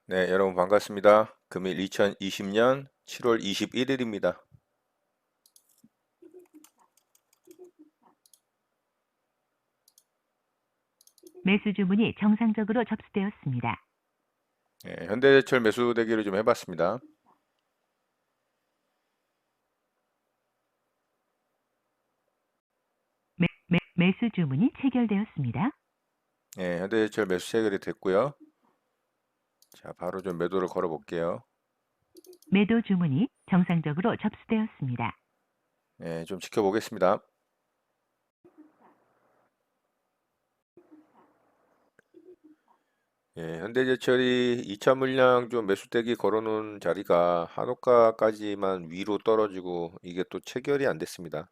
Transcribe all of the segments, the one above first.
네, 여러분 반갑습니다. 금일 2020년 7월 21일입니다. 매수 주문이 정상적으로 접수되었습니다. 네, 현대제철 매수 대기를 좀 해봤습니다. 매수 주문이 체결되었습니다. 네, 현대제철 매수 체결이 됐고요. 자, 바로 좀 매도를 걸어 볼게요. 매도 주문이 정상적으로 접수되었습니다. 네, 좀 지켜보겠습니다. 예, 현대제철이 2차 물량 좀 매수 대기 걸어놓은 자리가 한호가까지만 위로 떨어지고 이게 또 체결이 안 됐습니다.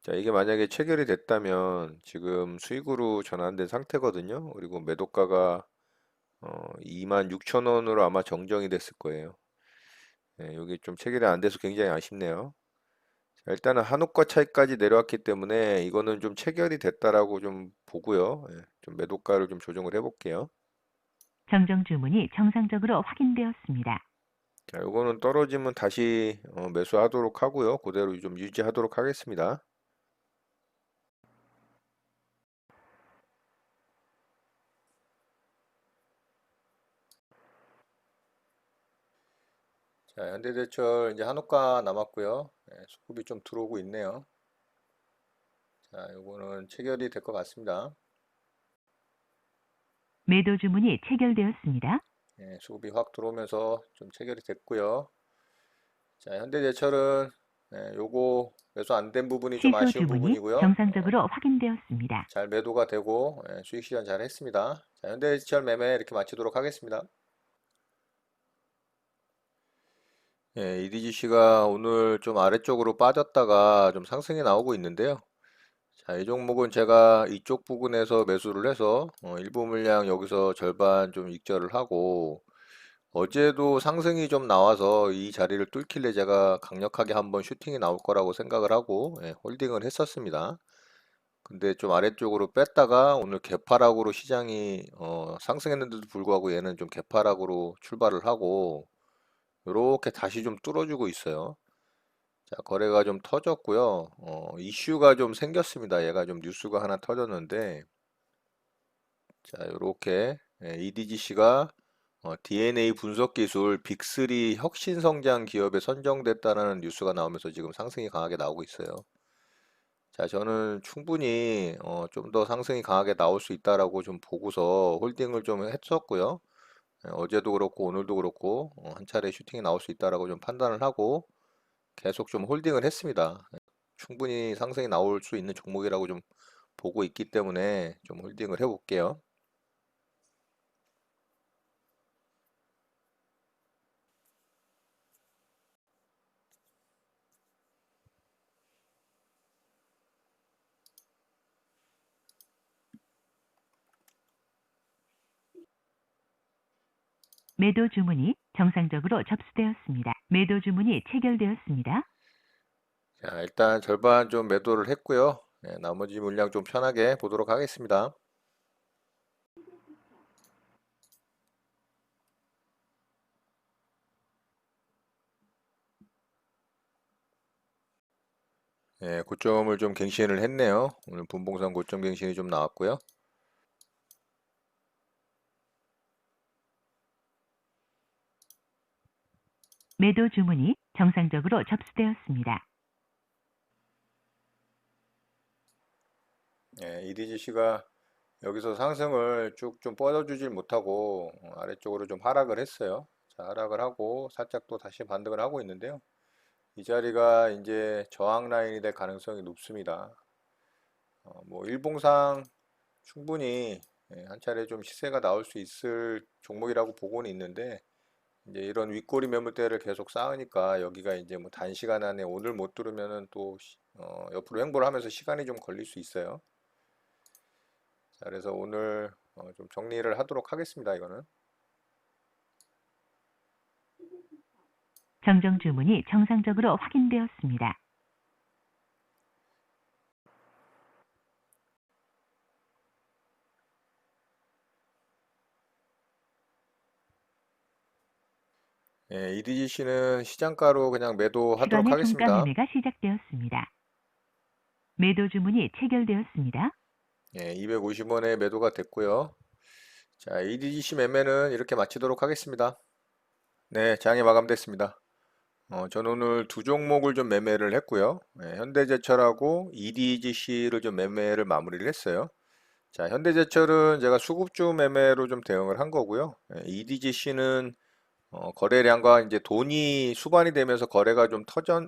자, 이게 만약에 체결이 됐다면 지금 수익으로 전환된 상태거든요. 그리고 매도가가 26,000원으로 아마 정정이 됐을 거예요. 예, 여기 좀 체결이 안 돼서 굉장히 아쉽네요. 자, 일단은 한옥과 차이까지 내려왔기 때문에 이거는 좀 체결이 됐다라고 좀 보고요. 예, 좀 매도가를 좀 조정을 해볼게요. 정정 주문이 정상적으로 확인되었습니다. 자, 이거는 떨어지면 다시 매수하도록 하고요. 그대로 좀 유지하도록 하겠습니다. 자, 현대제철 이제 한옥가 남았고요. 예, 수급이 좀 들어오고 있네요. 자, 이거는 체결이 될 것 같습니다. 매도 주문이 체결되었습니다. 예, 수급이 확 들어오면서 좀 체결이 됐고요. 자, 현대제철은 요거 매수 안 된 부분이 좀 취소 아쉬운 주문이 부분이고요. 정상적으로 확인되었습니다. 잘 매도가 되고 수익 실현 잘 했습니다. 자, 현대제철 매매 이렇게 마치도록 하겠습니다. 예, EDGC가 오늘 좀 아래쪽으로 빠졌다가 좀 상승이 나오고 있는데요. 자, 이 종목은 제가 이쪽 부분에서 매수를 해서 일부 물량 여기서 절반 좀 익절을 하고 어제도 상승이 좀 나와서 이 자리를 뚫길래 제가 강력하게 한번 슈팅이 나올 거라고 생각을 하고 홀딩을 했었습니다. 근데 좀 아래쪽으로 뺐다가 오늘 개파락으로 시장이 상승했는데도 불구하고 얘는 좀 개파락으로 출발을 하고 이렇게 다시 좀 뚫어주고 있어요. 자, 거래가 좀 터졌고요. 이슈가 좀 생겼습니다. 얘가 좀 뉴스가 하나 터졌는데 자, 이렇게 EDGC가 DNA 분석 기술 빅3 혁신 성장 기업에 선정됐다라는 뉴스가 나오면서 지금 상승이 강하게 나오고 있어요. 자, 저는 충분히 좀 더 상승이 강하게 나올 수 있다라고 좀 보고서 홀딩을 좀 했었고요. 어제도 그렇고 오늘도 그렇고 한 차례 슈팅이 나올 수 있다라고 좀 판단을 하고 계속 좀 홀딩을 했습니다. 충분히 상승이 나올 수 있는 종목이라고 좀 보고 있기 때문에 좀 홀딩을 해볼게요. 매도 주문이 정상적으로 접수되었습니다. 매도 주문이 체결되었습니다. 자, 일단 절반 좀 매도를 했고요. 나머지 물량 좀 편하게 보도록 하겠습니다. 고점을 좀 갱신을 했네요. 오늘 분봉상 고점 갱신이 좀 나왔고요. 매도 주문이 정상적으로 접수되었습니다. EDGC가 여기서 상승을 쭉 좀 뻗어주질 못하고 아래쪽으로 좀 하락을 했어요. 자, 하락을 하고 살짝 또 다시 반등을 하고 있는데요. 이 자리가 이제 저항 라인이 될 가능성이 높습니다. 뭐 일봉상 충분히 한 차례 좀 시세가 나올 수 있을 종목이라고 보고는 있는데 이제 이런 윗꼬리 매물대를 계속 쌓으니까 여기가 이제 뭐 단시간 안에 오늘 못 뚫으면은 또 옆으로 횡보를 하면서 시간이 좀 걸릴 수 있어요. 자, 그래서 오늘 좀 정리를 하도록 하겠습니다. 이거는. 정정 주문이 정상적으로 확인되었습니다. EDGC는 시장가로 그냥 매도하도록 시간의 종가 하겠습니다. 매매가 시작되었습니다. 매도 주문이 체결되었습니다. 250원에 매도가 됐고요. 자, EDGC 매매는 이렇게 마치도록 하겠습니다. 네, 장이 마감됐습니다. 저는 오늘 두 종목을 좀 매매를 했고요. 현대제철하고 EDGC를 좀 매매를 마무리를 했어요. 자, 현대제철은 제가 수급주 매매로 좀 대응을 한 거고요. EDGC는 거래량과 이제 돈이 수반이 되면서 거래가 좀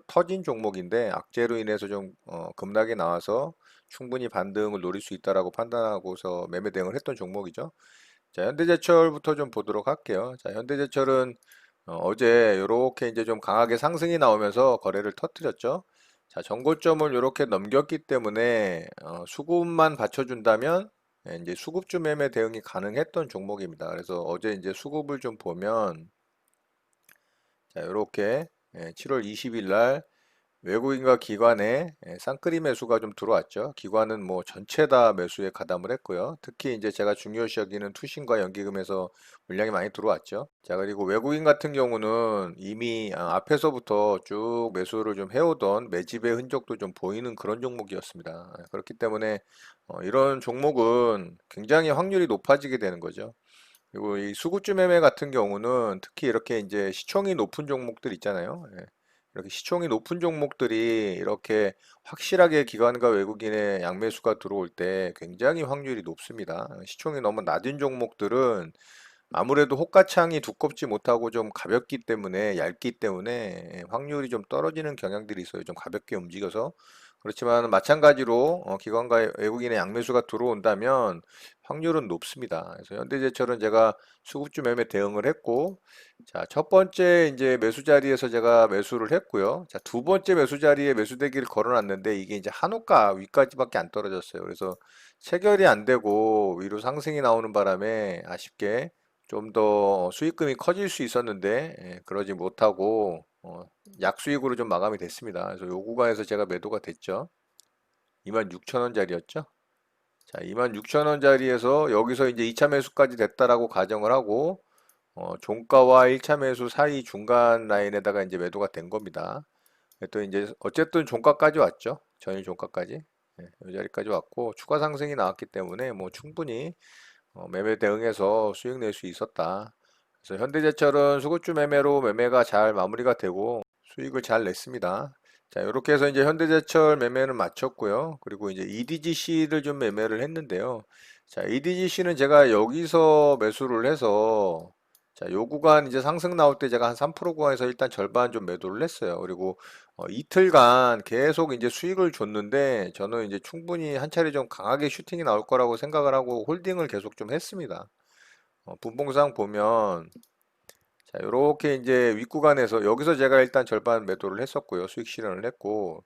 터진 종목인데 악재로 인해서 좀 급락이 나와서 충분히 반등을 노릴 수 있다라고 판단하고서 매매 대응을 했던 종목이죠. 자, 현대제철부터 좀 보도록 할게요. 자, 현대제철은 어제 이렇게 이제 좀 강하게 상승이 나오면서 거래를 터뜨렸죠. 자, 전고점을 이렇게 넘겼기 때문에 수급만 받쳐준다면 이제 수급주 매매 대응이 가능했던 종목입니다. 그래서 어제 이제 수급을 좀 보면 자, 이렇게 7월 20일 날 외국인과 기관의 쌍끌이 매수가 좀 들어왔죠. 기관은 뭐 전체 다 매수에 가담을 했고요. 특히 이제 제가 중요시 여기는 투신과 연기금에서 물량이 많이 들어왔죠. 자, 그리고 외국인 같은 경우는 이미 앞에서부터 쭉 매수를 좀 해오던 매집의 흔적도 좀 보이는 그런 종목이었습니다. 그렇기 때문에 이런 종목은 굉장히 확률이 높아지게 되는 거죠. 그리고 이 수구주 매매 같은 경우는 특히 이렇게 이제 시총이 높은 종목들 있잖아요. 이렇게 시총이 높은 종목들이 이렇게 확실하게 기관과 외국인의 양매수가 들어올 때 굉장히 확률이 높습니다. 시총이 너무 낮은 종목들은 아무래도 호가창이 두껍지 못하고 좀 가볍기 때문에 얇기 때문에 확률이 좀 떨어지는 경향들이 있어요. 좀 가볍게 움직여서. 그렇지만 마찬가지로 기관과 외국인의 양매수가 들어온다면 확률은 높습니다. 그래서 현대제철은 제가 수급주 매매 대응을 했고, 자, 첫 번째 이제 매수 자리에서 제가 매수를 했고요. 자, 두 번째 매수 자리에 매수 대기를 걸어놨는데 이게 이제 한호가 위까지밖에 안 떨어졌어요. 그래서 체결이 안 되고 위로 상승이 나오는 바람에 아쉽게 좀 더 수익금이 커질 수 있었는데 그러지 못하고 약수익으로 좀 마감이 됐습니다. 그래서 요 구간에서 제가 매도가 됐죠. 26,000원짜리였죠. 자, 26,000원짜리에서 여기서 이제 2차 매수까지 됐다라고 가정을 하고 종가와 1차 매수 사이 중간 라인에다가 이제 매도가 된 겁니다. 또 이제 어쨌든 종가까지 왔죠. 전일 종가까지. 이 자리까지 왔고 추가 상승이 나왔기 때문에 뭐 충분히 매매 대응해서 수익 낼 수 있었다. 그래서 현대제철은 수급주 매매로 매매가 잘 마무리가 되고 수익을 잘 냈습니다. 자, 이렇게 해서 이제 현대제철 매매는 마쳤고요. 그리고 이제 EDGC를 좀 매매를 했는데요. 자, EDGC는 제가 여기서 매수를 해서 자, 요 구간 이제 상승 나올 때 제가 한 3% 구간에서 일단 절반 좀 매도를 했어요. 그리고 이틀간 계속 이제 수익을 줬는데 저는 이제 충분히 한 차례 좀 강하게 슈팅이 나올 거라고 생각을 하고 홀딩을 계속 좀 했습니다. 분봉상 보면 자, 요렇게 이제 윗구간에서 여기서 제가 일단 절반 매도를 했었고요. 수익 실현을 했고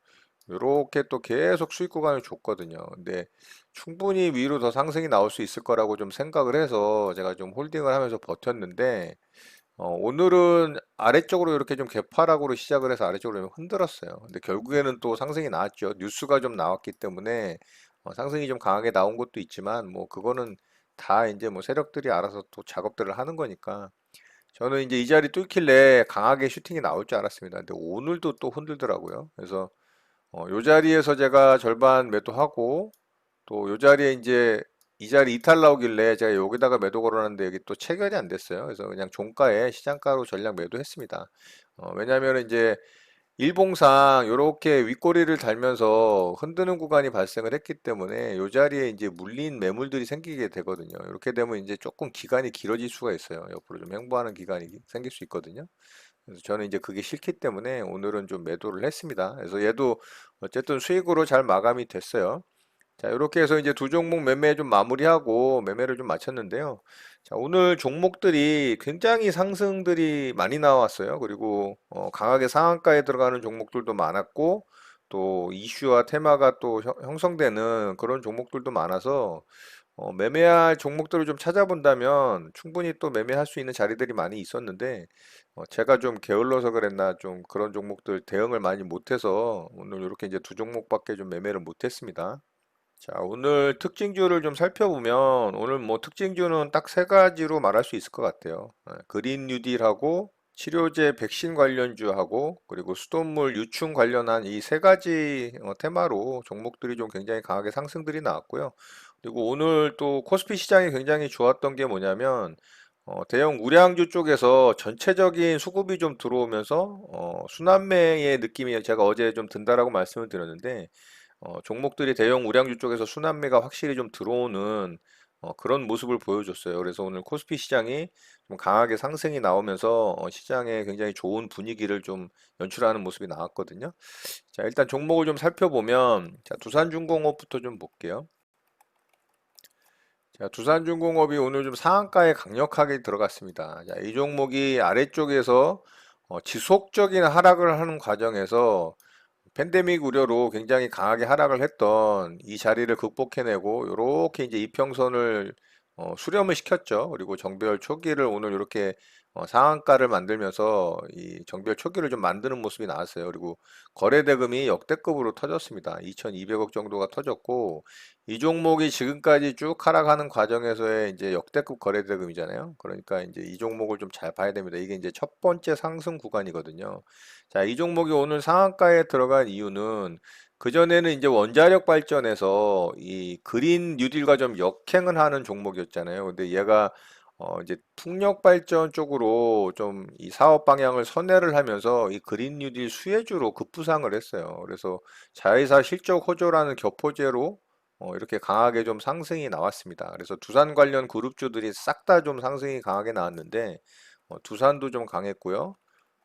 요렇게 또 계속 수익 구간을 줬거든요. 근데 충분히 위로 더 상승이 나올 수 있을 거라고 좀 생각을 해서 제가 좀 홀딩을 하면서 버텼는데 오늘은 아래쪽으로 이렇게 좀 개파락으로 시작을 해서 아래쪽으로 좀 흔들었어요. 근데 결국에는 또 상승이 나왔죠. 뉴스가 좀 나왔기 때문에 상승이 좀 강하게 나온 것도 있지만 뭐 그거는 다 이제 뭐 세력들이 알아서 또 작업들을 하는 거니까 저는 이제 이 자리 뚫길래 강하게 슈팅이 나올 줄 알았습니다. 근데 오늘도 또 흔들더라고요. 그래서 요 자리에서 제가 절반 매도하고 또 요 자리에 이제 이 자리 이탈 나오길래 제가 여기다가 매도 걸어놨는데 여기 또 체결이 안 됐어요. 그래서 그냥 종가에 시장가로 전량 매도했습니다. 왜냐하면 이제 일봉상 이렇게 윗꼬리를 달면서 흔드는 구간이 발생을 했기 때문에 이 자리에 이제 물린 매물들이 생기게 되거든요. 이렇게 되면 이제 조금 기간이 길어질 수가 있어요. 옆으로 좀 횡보하는 기간이 생길 수 있거든요. 그래서 저는 이제 그게 싫기 때문에 오늘은 좀 매도를 했습니다. 그래서 얘도 어쨌든 수익으로 잘 마감이 됐어요. 자, 이렇게 해서 이제 두 종목 매매 좀 마무리하고 매매를 좀 마쳤는데요. 자, 오늘 종목들이 굉장히 상승들이 많이 나왔어요. 그리고 강하게 상한가에 들어가는 종목들도 많았고, 또 이슈와 테마가 또 형성되는 그런 종목들도 많아서 매매할 종목들을 좀 찾아본다면 충분히 또 매매할 수 있는 자리들이 많이 있었는데, 제가 좀 게을러서 그랬나 좀 그런 종목들 대응을 많이 못해서 오늘 이렇게 이제 두 종목밖에 좀 매매를 못했습니다. 자, 오늘 특징주를 좀 살펴보면 오늘 뭐 특징주는 딱 세 가지로 말할 수 있을 것 같아요. 그린 뉴딜하고 치료제 백신 관련주하고 그리고 수돗물 유충 관련한 이 세 가지 테마로 종목들이 좀 굉장히 강하게 상승들이 나왔고요. 그리고 오늘 또 코스피 시장이 굉장히 좋았던 게 뭐냐면 대형 우량주 쪽에서 전체적인 수급이 좀 들어오면서 순환매의 느낌이 제가 어제 좀 든다라고 말씀을 드렸는데 종목들이 대형 우량주 쪽에서 순환매가 확실히 좀 들어오는 그런 모습을 보여줬어요. 그래서 오늘 코스피 시장이 좀 강하게 상승이 나오면서 시장에 굉장히 좋은 분위기를 좀 연출하는 모습이 나왔거든요. 자, 일단 종목을 좀 살펴보면, 자, 두산중공업부터 좀 볼게요. 자, 두산중공업이 오늘 좀 상한가에 강력하게 들어갔습니다. 자, 이 종목이 아래쪽에서 지속적인 하락을 하는 과정에서 팬데믹 우려로 굉장히 강하게 하락을 했던 이 자리를 극복해내고 이렇게 이제 이평선을 수렴을 시켰죠. 그리고 정별 초기를 오늘 이렇게 상한가를 만들면서 이 정별 초기를 좀 만드는 모습이 나왔어요. 그리고 거래대금이 역대급으로 터졌습니다. 2,200억 정도가 터졌고 이 종목이 지금까지 쭉 하락하는 과정에서의 이제 역대급 거래대금이잖아요. 그러니까 이제 이 종목을 좀 잘 봐야 됩니다. 이게 이제 첫 번째 상승 구간이거든요. 자, 이 종목이 오늘 상한가에 들어간 이유는 그전에는 이제 원자력 발전에서 이 그린 뉴딜과 좀 역행을 하는 종목이었잖아요. 근데 얘가 이제 풍력 발전 쪽으로 좀 이 사업 방향을 선회를 하면서 이 그린 뉴딜 수혜주로 급부상을 했어요. 그래서 자회사 실적 호조라는 격포제로 이렇게 강하게 좀 상승이 나왔습니다. 그래서 두산 관련 그룹주들이 싹 다 좀 상승이 강하게 나왔는데 두산도 좀 강했고요.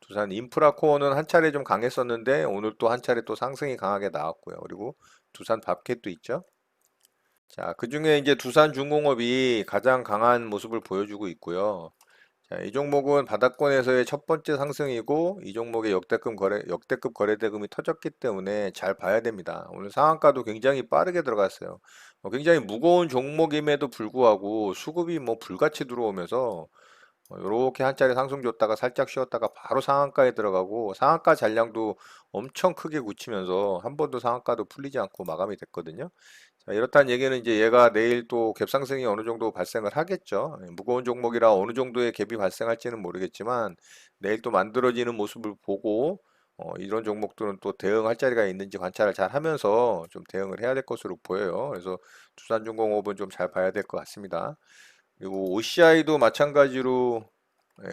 두산 인프라코어는 한 차례 좀 강했었는데 오늘 또 한 차례 또 상승이 강하게 나왔고요. 그리고 두산 밥캣도 있죠. 자, 그중에 이제 두산중공업이 가장 강한 모습을 보여주고 있고요. 자, 이 종목은 바닥권에서의 첫 번째 상승이고 이 종목의 역대급 거래대금이 터졌기 때문에 잘 봐야 됩니다. 오늘 상한가도 굉장히 빠르게 들어갔어요. 굉장히 무거운 종목임에도 불구하고 수급이 뭐 불같이 들어오면서 이렇게 한 차례 상승 줬다가 살짝 쉬었다가 바로 상한가에 들어가고 상한가 잔량도 엄청 크게 굳히면서 한 번도 상한가도 풀리지 않고 마감이 됐거든요. 자, 이렇다는 얘기는 이제 얘가 내일 또 갭상승이 어느 정도 발생을 하겠죠. 무거운 종목이라 어느 정도의 갭이 발생할지는 모르겠지만 내일 또 만들어지는 모습을 보고 이런 종목들은 또 대응할 자리가 있는지 관찰을 잘 하면서 좀 대응을 해야 될 것으로 보여요. 그래서 두산중공업은 좀 잘 봐야 될 것 같습니다. 그리고 OCI도 마찬가지로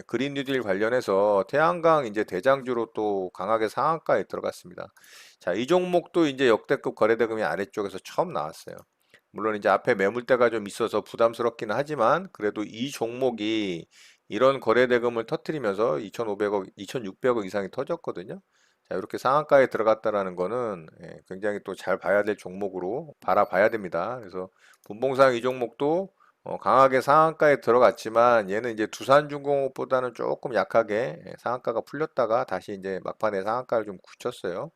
그린 뉴딜 관련해서 태양광 이제 대장주로 또 강하게 상한가에 들어갔습니다. 자, 이 종목도 이제 역대급 거래대금이 아래쪽에서 처음 나왔어요. 물론 이제 앞에 매물대가 좀 있어서 부담스럽기는 하지만 그래도 이 종목이 이런 거래대금을 터트리면서 2,500억, 2,600억 이상이 터졌거든요. 자, 이렇게 상한가에 들어갔다라는 거는 굉장히 또 잘 봐야 될 종목으로 바라봐야 됩니다. 그래서 분봉상 이 종목도 강하게 상한가에 들어갔지만 얘는 이제 두산중공업보다는 조금 약하게 상한가가 풀렸다가 다시 이제 막판에 상한가를 좀 굳혔어요.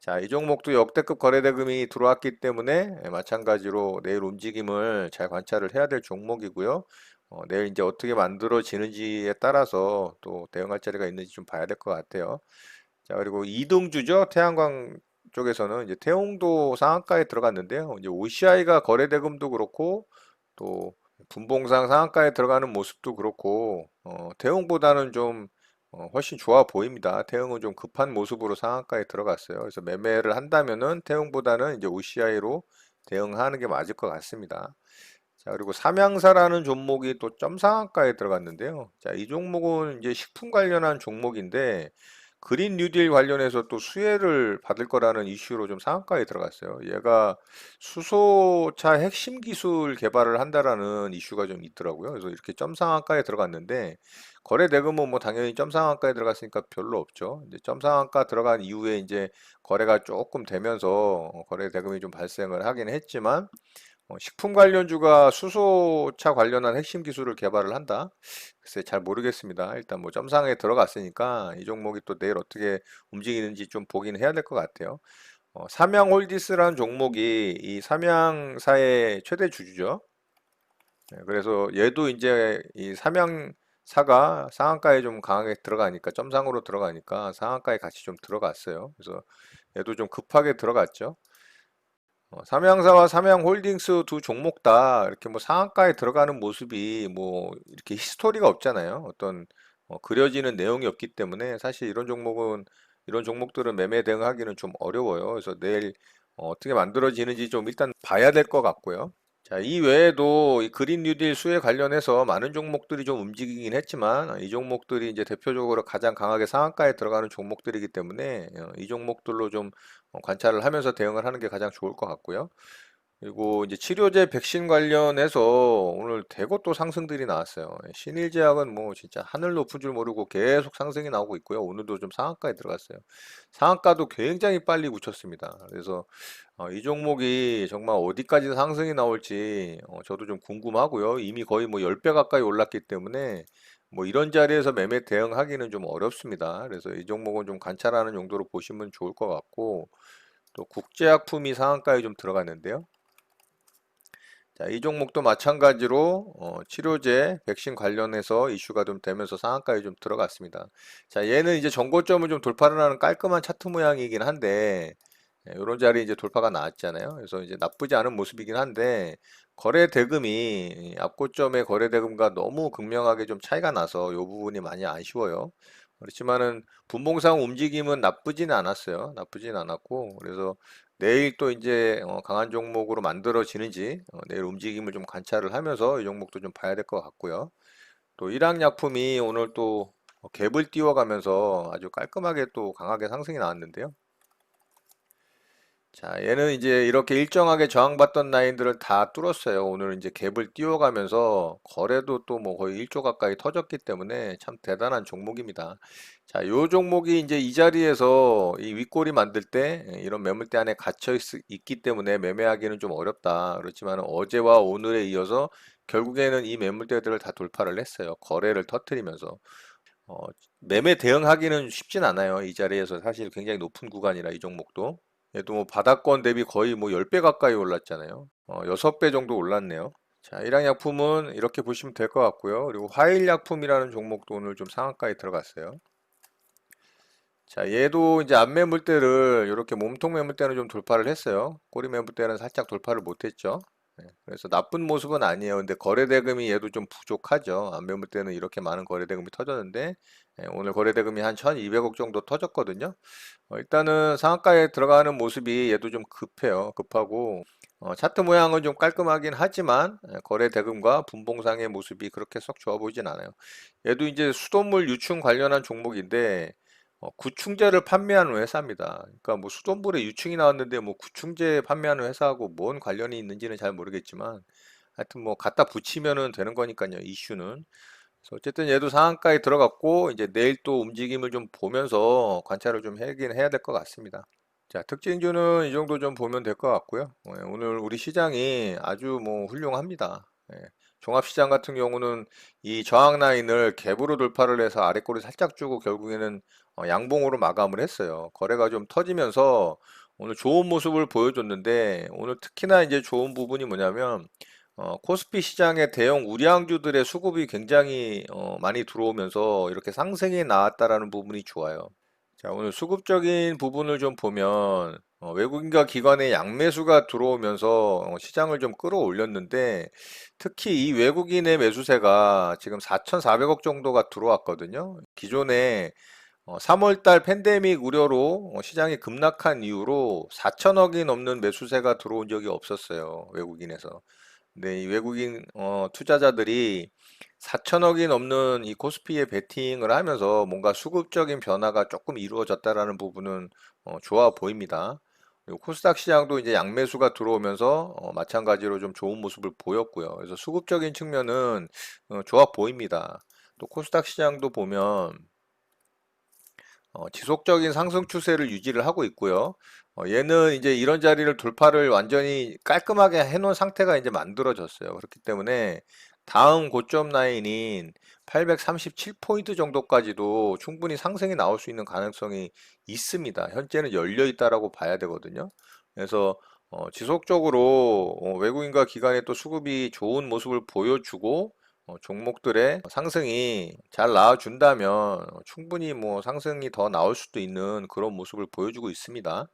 자, 이 종목도 역대급 거래대금이 들어왔기 때문에 마찬가지로 내일 움직임을 잘 관찰을 해야 될 종목이고요. 내일 이제 어떻게 만들어지는지에 따라서 또 대응할 자리가 있는지 좀 봐야 될 것 같아요. 자, 그리고 이동주죠. 태양광 쪽에서는 이제 태용도 상한가에 들어갔는데요. 이제 OCI가 거래대금도 그렇고 또 분봉상 상한가에 들어가는 모습도 그렇고 태용보다는 좀 훨씬 좋아 보입니다. 태용은 좀 급한 모습으로 상한가에 들어갔어요. 그래서 매매를 한다면은 태용보다는 이제 OCI로 대응하는 게 맞을 것 같습니다. 자, 그리고 삼양사라는 종목이 또 점상한가에 들어갔는데요. 자, 이 종목은 이제 식품 관련한 종목인데 그린 뉴딜 관련해서 또 수혜를 받을 거라는 이슈로 좀 상한가에 들어갔어요. 얘가 수소차 핵심 기술 개발을 한다라는 이슈가 좀 있더라고요. 그래서 이렇게 점상한가에 들어갔는데 거래 대금은 뭐 당연히 점상한가에 들어갔으니까 별로 없죠. 이제 점상한가 들어간 이후에 이제 거래가 조금 되면서 거래 대금이 좀 발생을 하긴 했지만 식품 관련주가 수소차 관련한 핵심 기술을 개발을 한다? 글쎄 잘 모르겠습니다. 일단 뭐 점상에 들어갔으니까 이 종목이 또 내일 어떻게 움직이는지 좀 보긴 해야 될 것 같아요. 삼양홀디스라는 종목이 이 삼양사의 최대 주주죠. 그래서 얘도 이제 이 삼양사가 상한가에 좀 강하게 들어가니까 점상으로 들어가니까 상한가에 같이 좀 들어갔어요. 그래서 얘도 좀 급하게 들어갔죠. 삼양사와 삼양홀딩스 두 종목 다 이렇게 뭐 상한가에 들어가는 모습이 뭐 이렇게 히스토리가 없잖아요. 어떤 그려지는 내용이 없기 때문에 사실 이런 종목들은 매매 대응하기는 좀 어려워요. 그래서 내일 어떻게 만들어지는지 좀 일단 봐야 될 것 같고요. 자, 이 외에도 이 그린 뉴딜 수혜 관련해서 많은 종목들이 좀 움직이긴 했지만 이 종목들이 이제 대표적으로 가장 강하게 상한가에 들어가는 종목들이기 때문에 이 종목들로 좀 관찰을 하면서 대응을 하는 게 가장 좋을 것 같고요. 그리고 이제 치료제 백신 관련해서 오늘 대거 또 상승들이 나왔어요. 신일제약은 뭐 진짜 하늘 높은 줄 모르고 계속 상승이 나오고 있고요. 오늘도 좀 상한가에 들어갔어요. 상한가도 굉장히 빨리 굳혔습니다. 그래서 이 종목이 정말 어디까지 상승이 나올지 저도 좀 궁금하고요. 이미 거의 뭐 10배 가까이 올랐기 때문에 뭐 이런 자리에서 매매 대응하기는 좀 어렵습니다. 그래서 이 종목은 좀 관찰하는 용도로 보시면 좋을 것 같고 또 국제약품이 상한가에 좀 들어갔는데요. 자, 이 종목도 마찬가지로 치료제, 백신 관련해서 이슈가 좀 되면서 상한가에 좀 들어갔습니다. 자, 얘는 이제 전고점을 좀 돌파를 하는 깔끔한 차트 모양이긴 한데 이런 자리 이제 돌파가 나왔잖아요. 그래서 이제 나쁘지 않은 모습이긴 한데 거래 대금이 앞고점의 거래 대금과 너무 극명하게 좀 차이가 나서 이 부분이 많이 아쉬워요. 그렇지만은 분봉상 움직임은 나쁘진 않았어요. 나쁘진 않았고 그래서 내일 또 이제 강한 종목으로 만들어지는지 내일 움직임을 좀 관찰을 하면서 이 종목도 좀 봐야 될 것 같고요. 또 일양약품이 오늘 또 갭을 띄워가면서 아주 깔끔하게 또 강하게 상승이 나왔는데요. 자, 얘는 이제 이렇게 일정하게 저항받던 라인들을 다 뚫었어요. 오늘 이제 갭을 띄워가면서 거래도 또 뭐 거의 1조 가까이 터졌기 때문에 참 대단한 종목입니다. 자, 요 종목이 이제 이 자리에서 이 윗꼬리 만들 때 이런 매물대 안에 있기 때문에 매매하기는 좀 어렵다. 그렇지만 어제와 오늘에 이어서 결국에는 이 매물대들을 다 돌파를 했어요. 거래를 터트리면서. 어, 매매 대응하기는 쉽진 않아요. 이 자리에서 사실 굉장히 높은 구간이라 이 종목도. 얘도 뭐 바닥권 대비 거의 뭐 10배 가까이 올랐잖아요. 6배 정도 올랐네요. 자, 일양약품은 이렇게 보시면 될 것 같고요. 그리고 화일약품이라는 종목도 오늘 좀 상한가에 들어갔어요. 자, 얘도 이제 앞매물대를 이렇게 몸통 매물대는 좀 돌파를 했어요. 꼬리 매물대는 살짝 돌파를 못했죠. 그래서 나쁜 모습은 아니에요. 근데 거래 대금이 얘도 좀 부족하죠. 앞매물대는 이렇게 많은 거래 대금이 터졌는데 오늘 거래 대금이 한 1200억 정도 터졌거든요. 일단은 상한가에 들어가는 모습이 얘도 좀 급해요. 급하고 차트 모양은 좀 깔끔하긴 하지만 거래 대금과 분봉상의 모습이 그렇게 썩 좋아 보이진 않아요. 얘도 이제 수돗물 유충 관련한 종목인데 구충제를 판매하는 회사입니다. 그러니까 뭐 수돗물에 유충이 나왔는데 뭐 구충제 판매하는 회사하고 뭔 관련이 있는지는 잘 모르겠지만 하여튼 뭐 갖다 붙이면은 되는 거니까요. 이슈는. 그래서 어쨌든 얘도 상한가에 들어갔고 이제 내일 또 움직임을 좀 보면서 관찰을 좀 하긴 해야 될 것 같습니다. 자, 특징주는 이 정도 좀 보면 될 것 같고요. 오늘 우리 시장이 아주 뭐 훌륭합니다. 종합시장 같은 경우는 이 저항 라인을 갭으로 돌파를 해서 아래꼬리 살짝 주고 결국에는 양봉으로 마감을 했어요. 거래가 좀 터지면서 오늘 좋은 모습을 보여줬는데 오늘 특히나 이제 좋은 부분이 뭐냐면 코스피 시장의 대형 우량주들의 수급이 굉장히 많이 들어오면서 이렇게 상승이 나왔다라는 부분이 좋아요. 자, 오늘 수급적인 부분을 좀 보면 외국인과 기관의 양매수가 들어오면서 시장을 좀 끌어올렸는데 특히 이 외국인의 매수세가 지금 4,400억 정도가 들어왔거든요. 기존에 3월 달 팬데믹 우려로 시장이 급락한 이후로 4천억이 넘는 매수세가 들어온 적이 없었어요. 외국인에서. 근데 이 외국인 투자자들이 4천억이 넘는 이 코스피에 베팅을 하면서 뭔가 수급적인 변화가 조금 이루어졌다라는 부분은 좋아 보입니다. 그리고 코스닥 시장도 이제 양매수가 들어오면서 마찬가지로 좀 좋은 모습을 보였고요. 그래서 수급적인 측면은 좋아 보입니다. 또 코스닥 시장도 보면 지속적인 상승 추세를 유지를 하고 있고요. 얘는 이제 이런 자리를 돌파를 완전히 깔끔하게 해놓은 상태가 이제 만들어졌어요. 그렇기 때문에 다음 고점 라인인 837포인트 정도까지도 충분히 상승이 나올 수 있는 가능성이 있습니다. 현재는 열려 있다라고 봐야 되거든요. 그래서 지속적으로 외국인과 기관의 또 수급이 좋은 모습을 보여주고 종목들의 상승이 잘 나와준다면 충분히 뭐 상승이 더 나올 수도 있는 그런 모습을 보여주고 있습니다.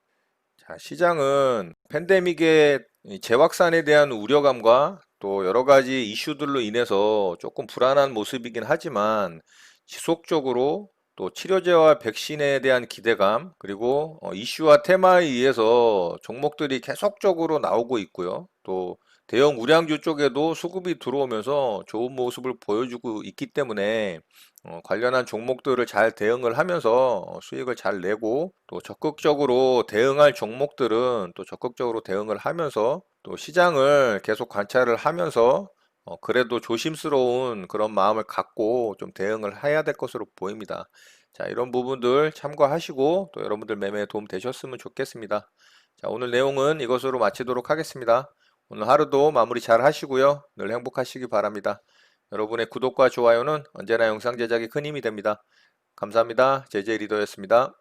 자, 시장은 팬데믹의 이 재확산에 대한 우려감과 또 여러 가지 이슈들로 인해서 조금 불안한 모습이긴 하지만 지속적으로 또 치료제와 백신에 대한 기대감, 그리고 이슈와 테마에 의해서 종목들이 계속적으로 나오고 있고요. 또 대형 우량주 쪽에도 수급이 들어오면서 좋은 모습을 보여주고 있기 때문에 관련한 종목들을 잘 대응을 하면서 수익을 잘 내고, 또 적극적으로 대응할 종목들은 또 적극적으로 대응을 하면서, 또 시장을 계속 관찰을 하면서 그래도 조심스러운 그런 마음을 갖고 좀 대응을 해야 될 것으로 보입니다. 자, 이런 부분들 참고하시고 또 여러분들 매매에 도움 되셨으면 좋겠습니다. 자, 오늘 내용은 이것으로 마치도록 하겠습니다. 오늘 하루도 마무리 잘 하시고요. 늘 행복하시기 바랍니다. 여러분의 구독과 좋아요는 언제나 영상 제작에 큰 힘이 됩니다. 감사합니다. 제제 리더였습니다.